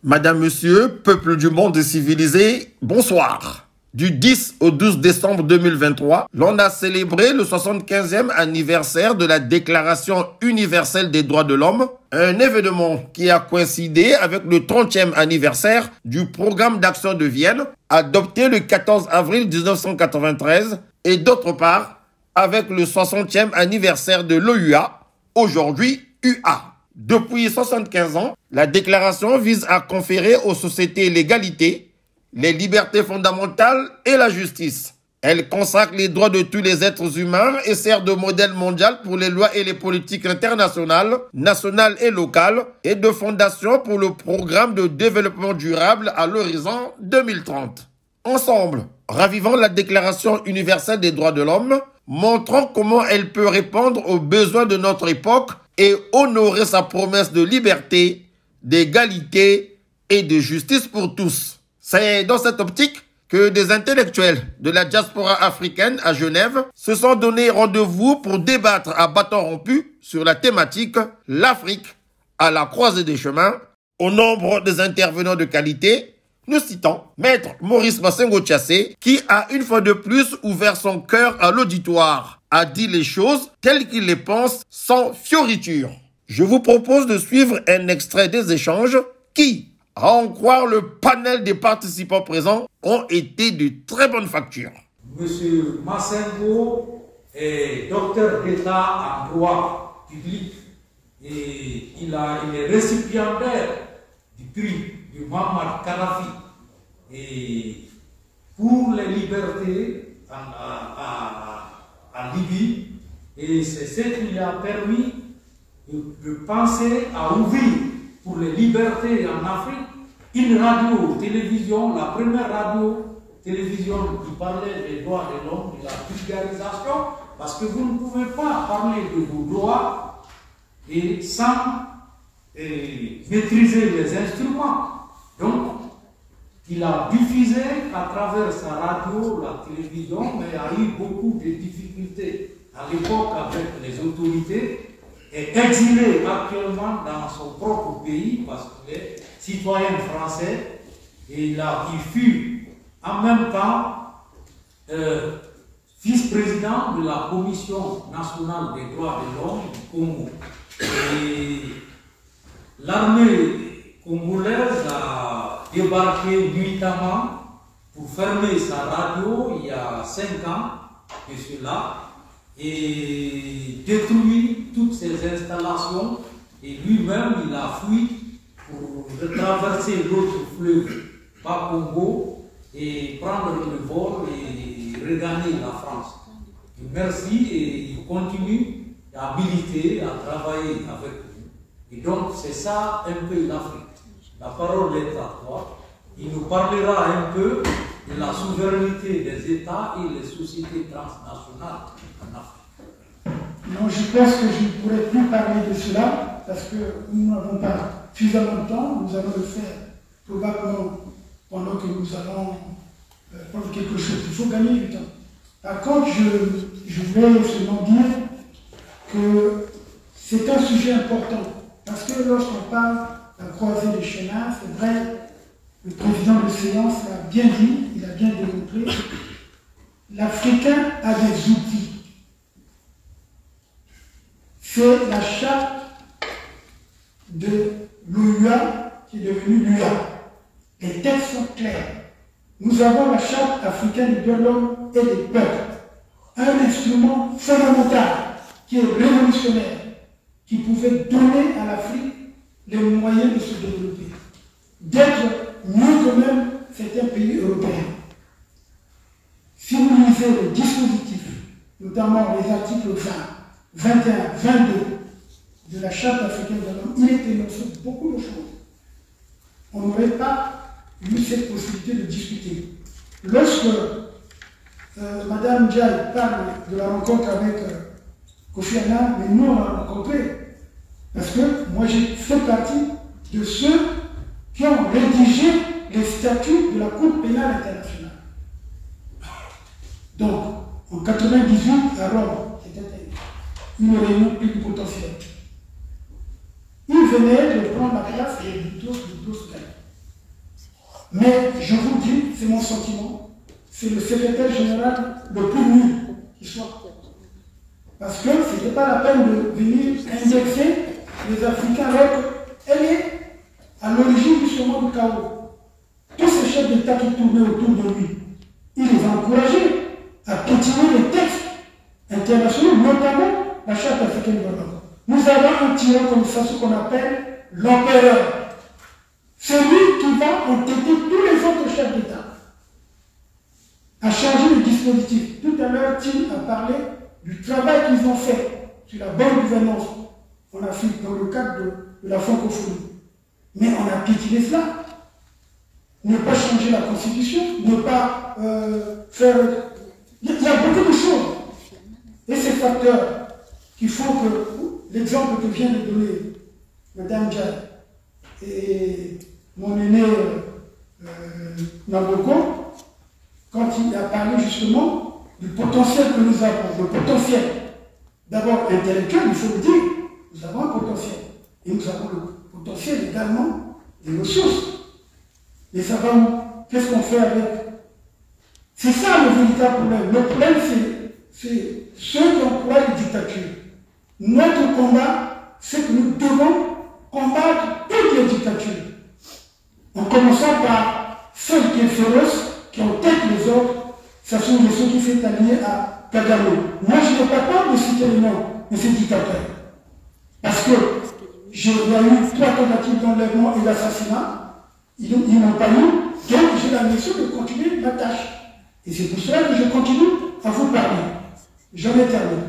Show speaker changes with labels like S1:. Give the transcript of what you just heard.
S1: Madame, Monsieur, peuple du monde civilisé, bonsoir. Du 10 au 12 décembre 2023, l'on a célébré le 75e anniversaire de la Déclaration universelle des droits de l'homme, un événement qui a coïncidé avec le 30e anniversaire du programme d'action de Vienne, adopté le 14 avril 1993, et d'autre part, avec le 60e anniversaire de l'OUA, aujourd'hui UA. Depuis 75 ans, la déclaration vise à conférer aux sociétés l'égalité, les libertés fondamentales et la justice. Elle consacre les droits de tous les êtres humains et sert de modèle mondial pour les lois et les politiques internationales, nationales et locales, et de fondation pour le programme de développement durable à l'horizon 2030. Ensemble, ravivons la Déclaration universelle des droits de l'homme, montrant comment elle peut répondre aux besoins de notre époque et honorer sa promesse de liberté, d'égalité et de justice pour tous. C'est dans cette optique que des intellectuels de la diaspora africaine à Genève se sont donné rendez-vous pour débattre à bâton rompu sur la thématique « L'Afrique à la croisée des chemins ». Au nombre des intervenants de qualité, nous citons Maître Maurice Massengo-Tchassé, qui a une fois de plus ouvert son cœur à l'auditoire, a dit les choses telles qu'il les pense sans fioriture. Je vous propose de suivre un extrait des échanges qui, à en croire le panel des participants présents, ont été de très bonne facture.
S2: Monsieur Massengo est docteur d'État en droit public et il est récipiendaire du prix du Muammar Kadhafi et pour les libertés en Libye, et c'est ce qui lui a permis de penser à ouvrir pour les libertés en Afrique une radio-télévision, la première radio-télévision qui parlait des droits de l'homme, de la vulgarisation, parce que vous ne pouvez pas parler de vos droits et sans maîtriser les instruments. Donc, il a diffusé à travers sa radio, la télévision, mais a eu beaucoup de difficultés à l'époque avec les autorités, est exilé actuellement dans son propre pays parce qu'il est citoyen français et il fut en même temps vice-président de la Commission nationale des droits de l'homme du Congo. Et l'armée congolaise a débarqué nuitamment pour fermer sa radio il y a 5 ans de cela et détruit toutes ces installations, et lui-même il a fui pour traverser l'autre fleuve Bas-Congo et prendre le vol et regagner la France. Et merci, et il continue à militer, à travailler avec nous. Et donc c'est ça un peu l'Afrique. La parole est à toi. Il nous parlera un peu de la souveraineté des États et des sociétés transnationales en Afrique.
S3: Non, je pense que je ne pourrais plus parler de cela parce que nous n'avons pas suffisamment de temps. Nous allons le faire probablement pendant que nous allons prendre quelque chose. Il faut gagner du temps. Par contre, je voulais seulement dire que c'est un sujet important parce que lorsqu'on parle de la croisée des chemins, c'est vrai, le président de séance l'a bien dit, il a bien démontré, l'Africain a des outils. C'est la charte de l'OUA qui est devenue l'UA. Les textes sont clairs. Nous avons la charte africaine des droits de l'homme et des peuples. Un instrument fondamental qui est révolutionnaire, qui pouvait donner à l'Afrique les moyens de se développer, d'être mieux que même certains pays européens. Si vous lisez les dispositifs, notamment les articles 20, 21, 22 de la Charte africaine de l'homme, il est énoncé beaucoup de choses. On n'aurait pas eu cette possibilité de discuter. Lorsque Mme Ndiaye parle de la rencontre avec Kofi Annan, mais nous on l'a rencontré. Parce que moi j'ai fait partie de ceux qui ont rédigé les statuts de la Cour pénale internationale. Donc, en 1998, à Rome, une réunion plénipotentiaire. Il venait de prendre la place et du dos. Mais je vous dis, c'est mon sentiment, c'est le secrétaire général le plus nul qui soit. Parce que ce n'était pas la peine de venir indexer les Africains alors qu'elle est à l'origine justement du chaos. Tous ces chefs d'État qui tournaient autour de lui, il les a encouragés à continuer les textes internationaux, notamment la Charte africaine de l'homme. Nous avons un tyran comme ça, ce qu'on appelle l'empereur. C'est lui qui va entêter tous les autres chefs d'État à changer le dispositif. Tout à l'heure, Tim a parlé du travail qu'ils ont fait sur la bonne gouvernance en Afrique dans le cadre de la francophonie. Mais on a piétiné cela. Ne pas changer la constitution, ne pas faire... Il y a beaucoup de choses. Et ces facteurs qui font que l'exemple que vient de donner Mme Diaye et mon aîné Namboko, quand il a parlé justement du potentiel que nous avons, le potentiel d'abord intellectuel, il faut le dire, nous avons un potentiel. Et nous avons le potentiel également des ressources. Et ça va où? Qu'est-ce qu'on fait avec? C'est ça le véritable problème. Le problème, c'est ceux qui emploient les dictatures. Notre combat, c'est que nous devons combattre toutes les dictatures. En commençant par celle qui est féroce, qui en tête les autres, ce sont ceux qui s'est allié à Kagame. Moi, je n'ai pas peur de citer les noms de ces dictateurs. Parce que il y a eu 3 tentatives d'enlèvement et d'assassinat. Ils n'ont pas eu. Donc, j'ai la mission de continuer ma tâche. Et c'est pour cela que je continue à vous parler. J'en ai terminé.